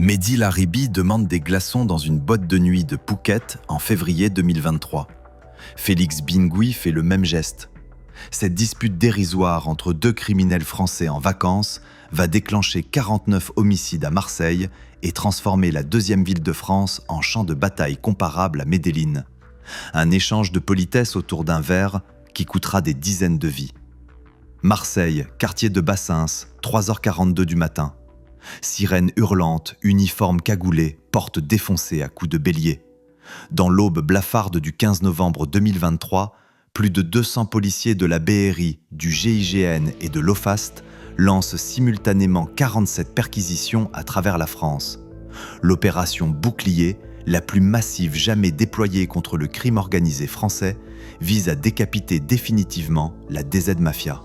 Mehdi Laribi demande des glaçons dans une boîte de nuit de Phuket en février 2023. Félix Bingui fait le même geste. Cette dispute dérisoire entre deux criminels français en vacances va déclencher 49 homicides à Marseille et transformer la deuxième ville de France en champ de bataille comparable à Medellín. Un échange de politesse autour d'un verre qui coûtera des dizaines de vies. Marseille, quartier de Bassins, 3h42 du matin. Sirènes hurlantes, uniformes cagoulés, portes défoncées à coups de bélier. Dans l'aube blafarde du 15 novembre 2023, plus de 200 policiers de la BRI, du GIGN et de l'OFAST lancent simultanément 47 perquisitions à travers la France. L'opération Bouclier, la plus massive jamais déployée contre le crime organisé français, vise à décapiter définitivement la DZ Mafia.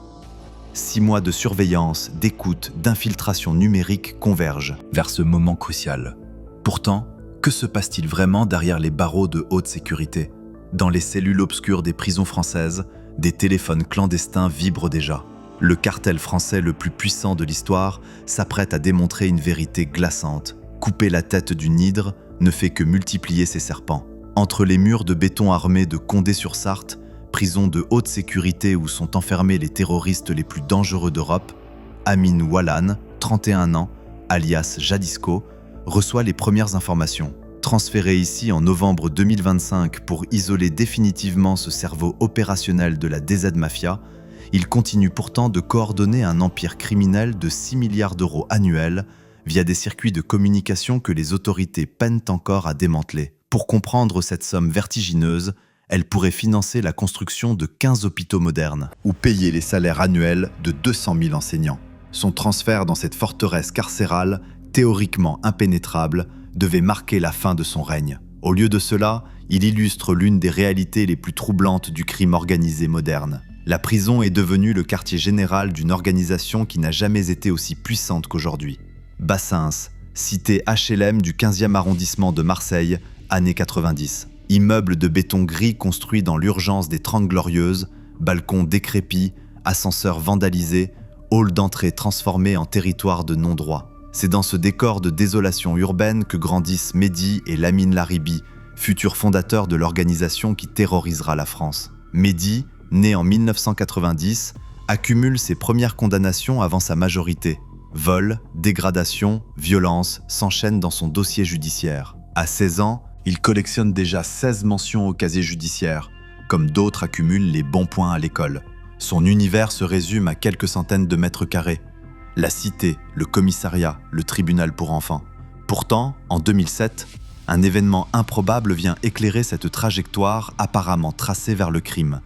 6 mois de surveillance, d'écoute, d'infiltration numérique convergent vers ce moment crucial. Pourtant, que se passe-t-il vraiment derrière les barreaux de haute sécurité ? Dans les cellules obscures des prisons françaises, des téléphones clandestins vibrent déjà. Le cartel français le plus puissant de l'histoire s'apprête à démontrer une vérité glaçante. Couper la tête d'une hydre ne fait que multiplier ses serpents. Entre les murs de béton armés de Condé-sur-Sarthe, prison de haute sécurité où sont enfermés les terroristes les plus dangereux d'Europe, Amin Wallan, 31 ans, alias Jadisco, reçoit les premières informations. Transféré ici en novembre 2025 pour isoler définitivement ce cerveau opérationnel de la DZ Mafia, il continue pourtant de coordonner un empire criminel de 6 milliards d'euros annuels via des circuits de communication que les autorités peinent encore à démanteler. Pour comprendre cette somme vertigineuse, elle pourrait financer la construction de 15 hôpitaux modernes ou payer les salaires annuels de 200 000 enseignants. Son transfert dans cette forteresse carcérale, théoriquement impénétrable, devait marquer la fin de son règne. Au lieu de cela, il illustre l'une des réalités les plus troublantes du crime organisé moderne. La prison est devenue le quartier général d'une organisation qui n'a jamais été aussi puissante qu'aujourd'hui. Bassins, cité HLM du 15e arrondissement de Marseille, années 90. Immeubles de béton gris construits dans l'urgence des 30 glorieuses, balcons décrépits, ascenseurs vandalisés, halls d'entrée transformés en territoire de non-droit. C'est dans ce décor de désolation urbaine que grandissent Mehdi et Lamine Laribi, futurs fondateurs de l'organisation qui terrorisera la France. Mehdi, né en 1990, accumule ses premières condamnations avant sa majorité. Vol, dégradation, violence s'enchaînent dans son dossier judiciaire. À 16 ans, il collectionne déjà 16 mentions au casier judiciaire, comme d'autres accumulent les bons points à l'école. Son univers se résume à quelques centaines de mètres carrés. La cité, le commissariat, le tribunal pour enfants. Pourtant, en 2007, un événement improbable vient éclairer cette trajectoire apparemment tracée vers le crime.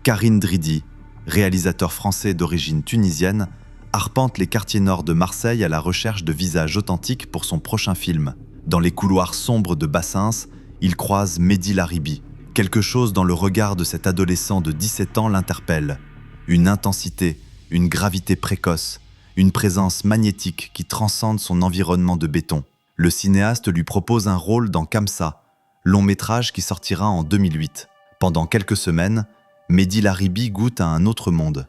Karine Dridi, réalisateur français d'origine tunisienne, arpente les quartiers nord de Marseille à la recherche de visages authentiques pour son prochain film. Dans les couloirs sombres de Bassins, il croise Mehdi Laribi. Quelque chose dans le regard de cet adolescent de 17 ans l'interpelle. Une intensité, une gravité précoce, une présence magnétique qui transcende son environnement de béton. Le cinéaste lui propose un rôle dans Kamsa, long métrage qui sortira en 2008. Pendant quelques semaines, Mehdi Laribi goûte à un autre monde.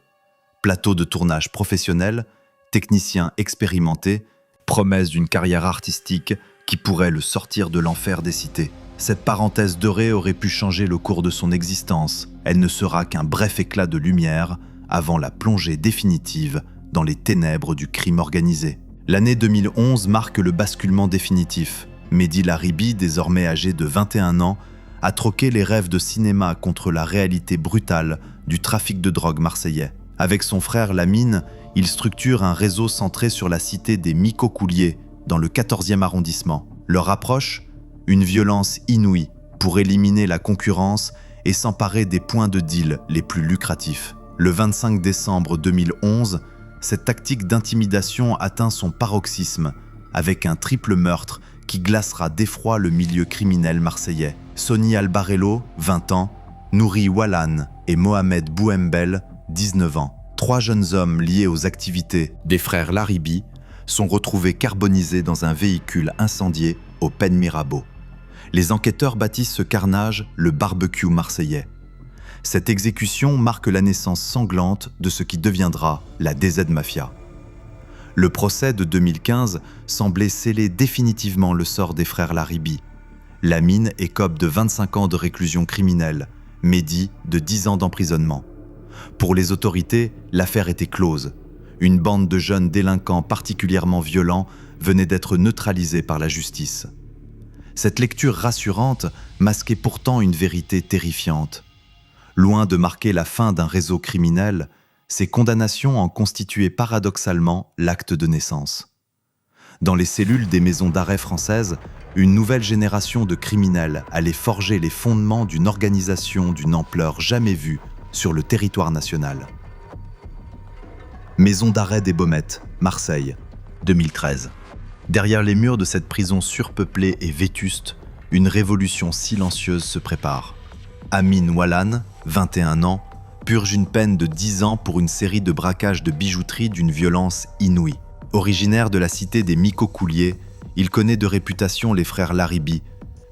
Plateau de tournage professionnel, technicien expérimenté, promesse d'une carrière artistique qui pourrait le sortir de l'enfer des cités. Cette parenthèse dorée aurait pu changer le cours de son existence. Elle ne sera qu'un bref éclat de lumière avant la plongée définitive dans les ténèbres du crime organisé. L'année 2011 marque le basculement définitif. Mehdi Laribi, désormais âgé de 21 ans, a troqué les rêves de cinéma contre la réalité brutale du trafic de drogue marseillais. Avec son frère Lamine, il structure un réseau centré sur la cité des Micocouliers, dans le 14e arrondissement. Leur approche, une violence inouïe pour éliminer la concurrence et s'emparer des points de deal les plus lucratifs. Le 25 décembre 2011, cette tactique d'intimidation atteint son paroxysme avec un triple meurtre qui glacera d'effroi le milieu criminel marseillais. Sonny Albarello, 20 ans, Nouri Wallan et Mohamed Bouembel, 19 ans. 3 jeunes hommes liés aux activités des frères Laribi sont retrouvés carbonisés dans un véhicule incendié au Pen Mirabeau. Les enquêteurs baptisent ce carnage le barbecue marseillais. Cette exécution marque la naissance sanglante de ce qui deviendra la DZ Mafia. Le procès de 2015 semblait sceller définitivement le sort des frères Laribi. Lamine écope de 25 ans de réclusion criminelle, Mehdi de 10 ans d'emprisonnement. Pour les autorités, l'affaire était close. Une bande de jeunes délinquants particulièrement violents venait d'être neutralisée par la justice. Cette lecture rassurante masquait pourtant une vérité terrifiante. Loin de marquer la fin d'un réseau criminel, ces condamnations en constituaient paradoxalement l'acte de naissance. Dans les cellules des maisons d'arrêt françaises, une nouvelle génération de criminels allait forger les fondements d'une organisation d'une ampleur jamais vue sur le territoire national. Maison d'arrêt des Baumettes, Marseille, 2013. Derrière les murs de cette prison surpeuplée et vétuste, une révolution silencieuse se prépare. Amine Oualan, 21 ans, purge une peine de 10 ans pour une série de braquages de bijouterie d'une violence inouïe. Originaire de la cité des Micocouliers, il connaît de réputation les frères Laribi,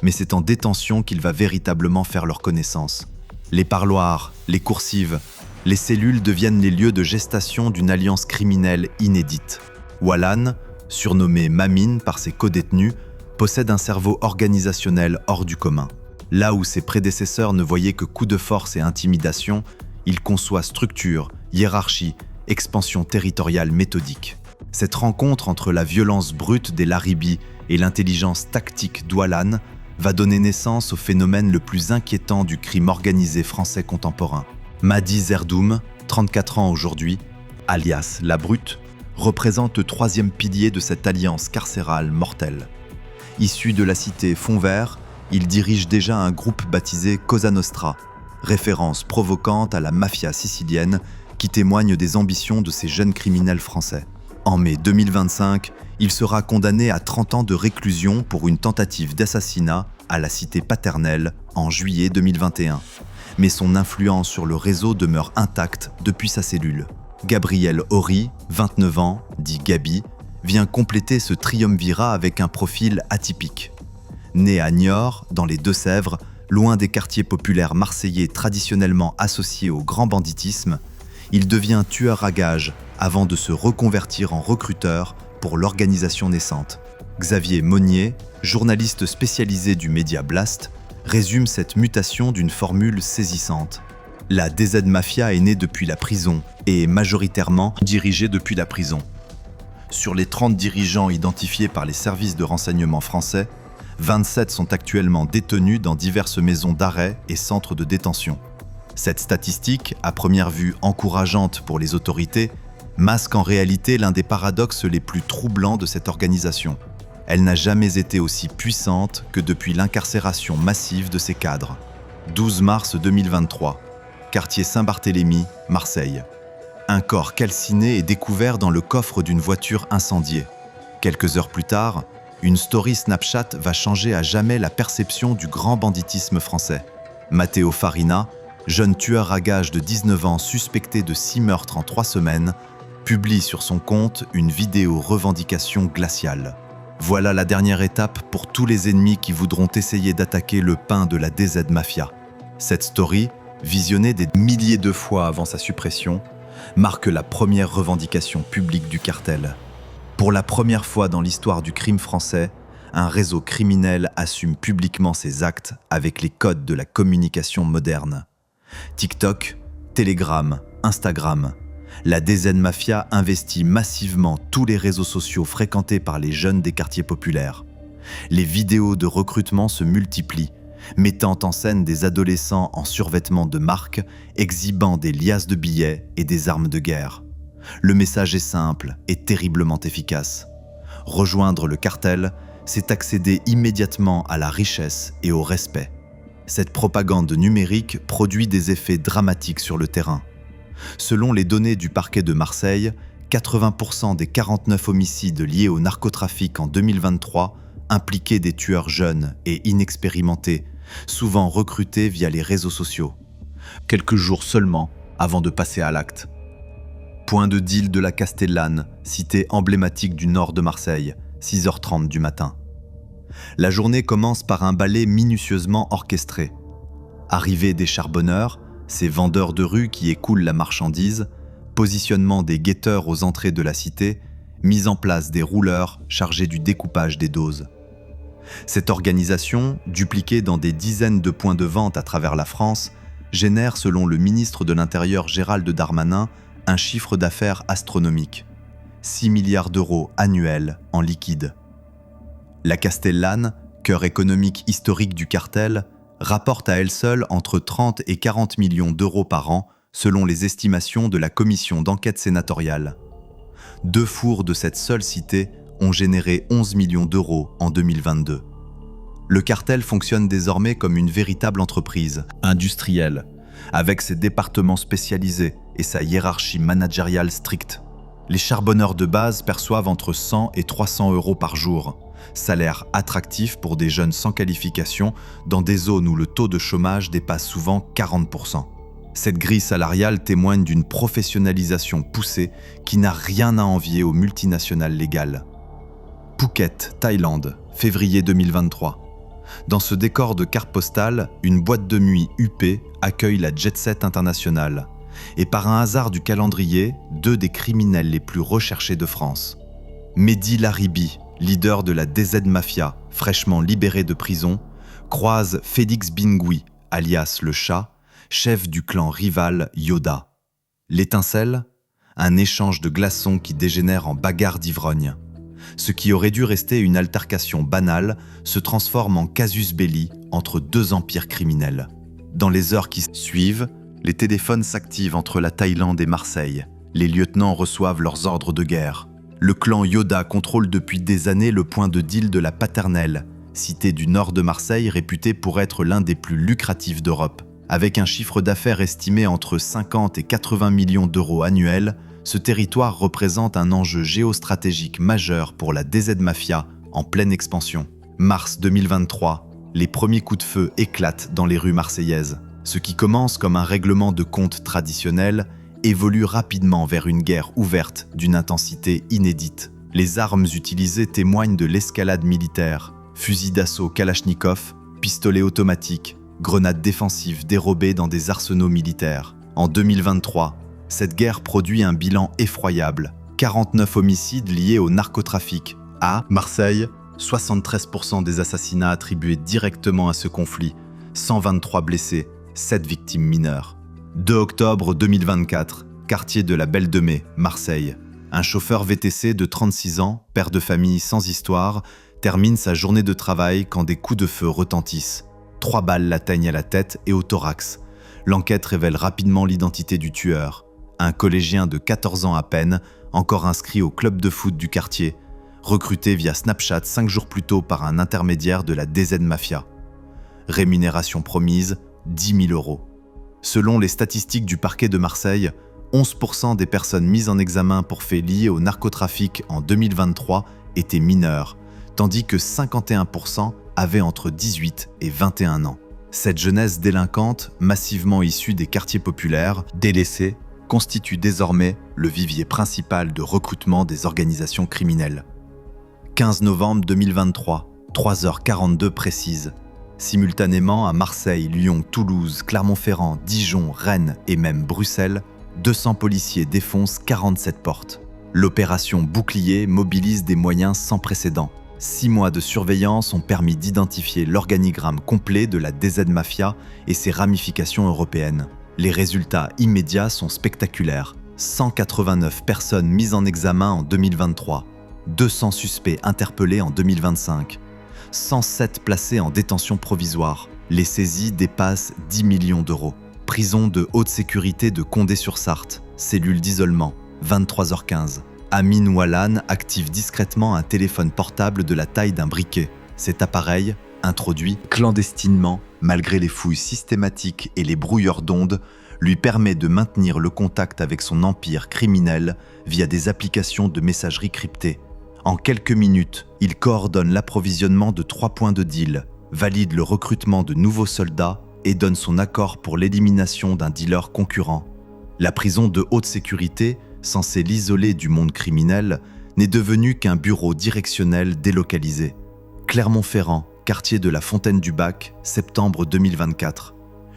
mais c'est en détention qu'il va véritablement faire leur connaissance. Les parloirs, les coursives, les cellules deviennent les lieux de gestation d'une alliance criminelle inédite. Oualan, surnommé Mamine par ses codétenus, possède un cerveau organisationnel hors du commun. Là où ses prédécesseurs ne voyaient que coups de force et intimidation, il conçoit structure, hiérarchie, expansion territoriale méthodique. Cette rencontre entre la violence brute des Laribi et l'intelligence tactique d'Oualan va donner naissance au phénomène le plus inquiétant du crime organisé français contemporain. Madi Zerdoum, 34 ans aujourd'hui, alias La Brute, représente le troisième pilier de cette alliance carcérale mortelle. Issu de la cité Fontvert, il dirige déjà un groupe baptisé Cosa Nostra, référence provocante à la mafia sicilienne qui témoigne des ambitions de ces jeunes criminels français. En mai 2025, il sera condamné à 30 ans de réclusion pour une tentative d'assassinat à la cité paternelle en juillet 2021. Mais son influence sur le réseau demeure intacte depuis sa cellule. Gabriel Horry, 29 ans, dit Gabi, vient compléter ce triumvirat avec un profil atypique. Né à Niort, dans les Deux-Sèvres, loin des quartiers populaires marseillais traditionnellement associés au grand banditisme, il devient tueur à gages avant de se reconvertir en recruteur pour l'organisation naissante. Xavier Monnier, journaliste spécialisé du média Blast, résume cette mutation d'une formule saisissante. La DZ Mafia est née depuis la prison et est majoritairement dirigée depuis la prison. Sur les 30 dirigeants identifiés par les services de renseignement français, 27 sont actuellement détenus dans diverses maisons d'arrêt et centres de détention. Cette statistique, à première vue encourageante pour les autorités, masque en réalité l'un des paradoxes les plus troublants de cette organisation. Elle n'a jamais été aussi puissante que depuis l'incarcération massive de ses cadres. 12 mars 2023, quartier Saint-Barthélemy, Marseille. Un corps calciné est découvert dans le coffre d'une voiture incendiée. Quelques heures plus tard, une story Snapchat va changer à jamais la perception du grand banditisme français. Matteo Farina, jeune tueur à gages de 19 ans suspecté de 6 meurtres en 3 semaines, publie sur son compte une vidéo revendication glaciale. Voilà la dernière étape pour tous les ennemis qui voudront essayer d'attaquer le pain de la DZ Mafia. Cette story, visionnée des milliers de fois avant sa suppression, marque la première revendication publique du cartel. Pour la première fois dans l'histoire du crime français, un réseau criminel assume publiquement ses actes avec les codes de la communication moderne. TikTok, Telegram, Instagram. La DZ Mafia investit massivement tous les réseaux sociaux fréquentés par les jeunes des quartiers populaires. Les vidéos de recrutement se multiplient, mettant en scène des adolescents en survêtement de marque, exhibant des liasses de billets et des armes de guerre. Le message est simple et terriblement efficace. Rejoindre le cartel, c'est accéder immédiatement à la richesse et au respect. Cette propagande numérique produit des effets dramatiques sur le terrain. Selon les données du parquet de Marseille, 80% des 49 homicides liés au narcotrafic en 2023 impliquaient des tueurs jeunes et inexpérimentés, souvent recrutés via les réseaux sociaux. Quelques jours seulement avant de passer à l'acte. Point de deal de la Castellane, cité emblématique du nord de Marseille, 6h30 du matin. La journée commence par un ballet minutieusement orchestré. Arrivée des charbonneurs, ces vendeurs de rue qui écoulent la marchandise, positionnement des guetteurs aux entrées de la cité mis en place des rouleurs chargés du découpage des doses. Cette organisation, dupliquée dans des dizaines de points de vente à travers la France, génère, selon le ministre de l'Intérieur Gérald Darmanin, un chiffre d'affaires astronomique. 6 milliards d'euros annuels en liquide. La Castellane, cœur économique historique du cartel, rapporte à elle seule entre 30 et 40 millions d'euros par an, selon les estimations de la commission d'enquête sénatoriale. 2 fours de cette seule cité ont généré 11 millions d'euros en 2022. Le cartel fonctionne désormais comme une véritable entreprise, industrielle, avec ses départements spécialisés et sa hiérarchie managériale stricte. Les charbonneurs de base perçoivent entre 100 et 300 euros par jour, salaire attractif pour des jeunes sans qualification dans des zones où le taux de chômage dépasse souvent 40%. Cette grille salariale témoigne d'une professionnalisation poussée qui n'a rien à envier aux multinationales légales. Phuket, Thaïlande, février 2023. Dans ce décor de carte postale, une boîte de nuit huppée accueille la jet-set internationale. Et par un hasard du calendrier, 2 des criminels les plus recherchés de France. Mehdi Laribi, leader de la DZ Mafia, fraîchement libéré de prison, croise Félix Bingoui, alias le Chat, chef du clan rival Yoda. L'étincelle ? Un échange de glaçons qui dégénère en bagarre d'ivrogne. Ce qui aurait dû rester une altercation banale se transforme en casus belli entre 2 empires criminels. Dans les heures qui suivent, les téléphones s'activent entre la Thaïlande et Marseille. Les lieutenants reçoivent leurs ordres de guerre. Le clan Yoda contrôle depuis des années le point de deal de la Paternelle, cité du nord de Marseille réputée pour être l'un des plus lucratifs d'Europe. Avec un chiffre d'affaires estimé entre 50 et 80 millions d'euros annuels, ce territoire représente un enjeu géostratégique majeur pour la DZ Mafia en pleine expansion. Mars 2023, les premiers coups de feu éclatent dans les rues marseillaises. Ce qui commence comme un règlement de compte traditionnel évolue rapidement vers une guerre ouverte d'une intensité inédite. Les armes utilisées témoignent de l'escalade militaire. Fusils d'assaut Kalachnikov, pistolets automatiques, grenades défensives dérobées dans des arsenaux militaires. En 2023, cette guerre produit un bilan effroyable. 49 homicides liés au narcotrafic. À Marseille, 73% des assassinats attribués directement à ce conflit. 123 blessés, 7 victimes mineures. 2 octobre 2024, quartier de la Belle de Mai, Marseille. Un chauffeur VTC de 36 ans, père de famille sans histoire, termine sa journée de travail quand des coups de feu retentissent. 3 balles l'atteignent à la tête et au thorax. L'enquête révèle rapidement l'identité du tueur. Un collégien de 14 ans à peine, encore inscrit au club de foot du quartier, recruté via Snapchat 5 jours plus tôt par un intermédiaire de la DZ Mafia. Rémunération promise, 10 000 euros. Selon les statistiques du parquet de Marseille, 11% des personnes mises en examen pour faits liés au narcotrafic en 2023 étaient mineures, tandis que 51% avaient entre 18 et 21 ans. Cette jeunesse délinquante, massivement issue des quartiers populaires, délaissés, constitue désormais le vivier principal de recrutement des organisations criminelles. 15 novembre 2023, 3h42 précises. Simultanément à Marseille, Lyon, Toulouse, Clermont-Ferrand, Dijon, Rennes et même Bruxelles, 200 policiers défoncent 47 portes. L'opération Bouclier mobilise des moyens sans précédent. 6 mois de surveillance ont permis d'identifier l'organigramme complet de la DZ Mafia et ses ramifications européennes. Les résultats immédiats sont spectaculaires. 189 personnes mises en examen en 2023, 200 suspects interpellés en 2025, 107 placés en détention provisoire. Les saisies dépassent 10 millions d'euros. Prison de haute sécurité de Condé-sur-Sarthe, cellule d'isolement, 23h15. Amin Oualan active discrètement un téléphone portable de la taille d'un briquet. Cet appareil, introduit clandestinement, malgré les fouilles systématiques et les brouilleurs d'ondes, lui permet de maintenir le contact avec son empire criminel via des applications de messagerie cryptée. En quelques minutes, il coordonne l'approvisionnement de 3 points de deal, valide le recrutement de nouveaux soldats et donne son accord pour l'élimination d'un dealer concurrent. La prison de haute sécurité, censée l'isoler du monde criminel, n'est devenue qu'un bureau directionnel délocalisé. Clermont-Ferrand, quartier de la Fontaine du Bac, septembre 2024.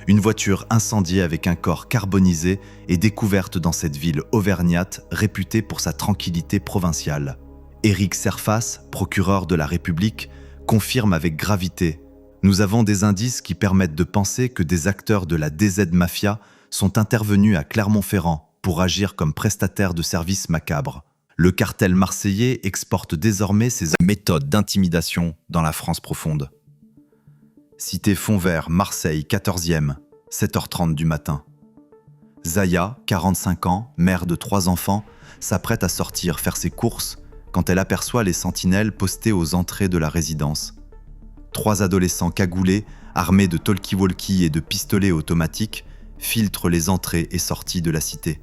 Une voiture incendiée avec un corps carbonisé est découverte dans cette ville auvergnate réputée pour sa tranquillité provinciale. Éric Serfas, procureur de la République, confirme avec gravité: nous avons des indices qui permettent de penser que des acteurs de la DZ Mafia sont intervenus à Clermont-Ferrand pour agir comme prestataires de services macabres. Le cartel marseillais exporte désormais ses méthodes d'intimidation dans la France profonde. Cité Fontvert, Marseille, 14e, 7h30 du matin. Zaya, 45 ans, mère de 3 enfants, s'apprête à sortir faire ses courses quand elle aperçoit les sentinelles postées aux entrées de la résidence. 3 adolescents cagoulés, armés de talkie-walkie et de pistolets automatiques, filtrent les entrées et sorties de la cité.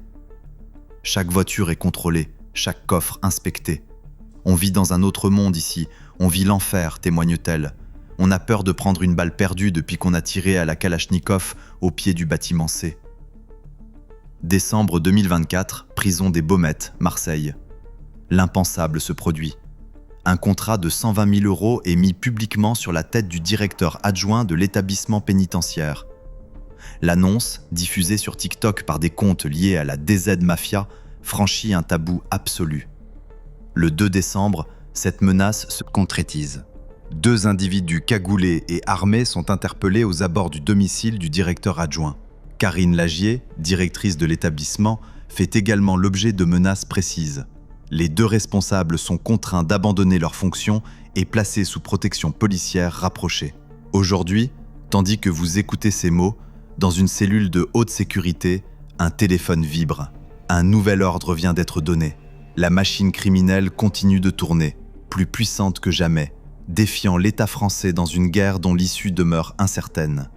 Chaque voiture est contrôlée, chaque coffre inspecté. On vit dans un autre monde ici, on vit l'enfer, témoigne-t-elle. On a peur de prendre une balle perdue depuis qu'on a tiré à la Kalachnikov au pied du bâtiment C. Décembre 2024, prison des Baumettes, Marseille. L'impensable se produit. Un contrat de 120 000 € est mis publiquement sur la tête du directeur adjoint de l'établissement pénitentiaire. L'annonce, diffusée sur TikTok par des comptes liés à la DZ Mafia, franchit un tabou absolu. Le 2 décembre, cette menace se concrétise. 2 individus cagoulés et armés sont interpellés aux abords du domicile du directeur adjoint. Karine Lagier, directrice de l'établissement, fait également l'objet de menaces précises. Les 2 responsables sont contraints d'abandonner leurs fonctions et placés sous protection policière rapprochée. Aujourd'hui, tandis que vous écoutez ces mots, dans une cellule de haute sécurité, un téléphone vibre. Un nouvel ordre vient d'être donné. La machine criminelle continue de tourner, plus puissante que jamais, défiant l'État français dans une guerre dont l'issue demeure incertaine.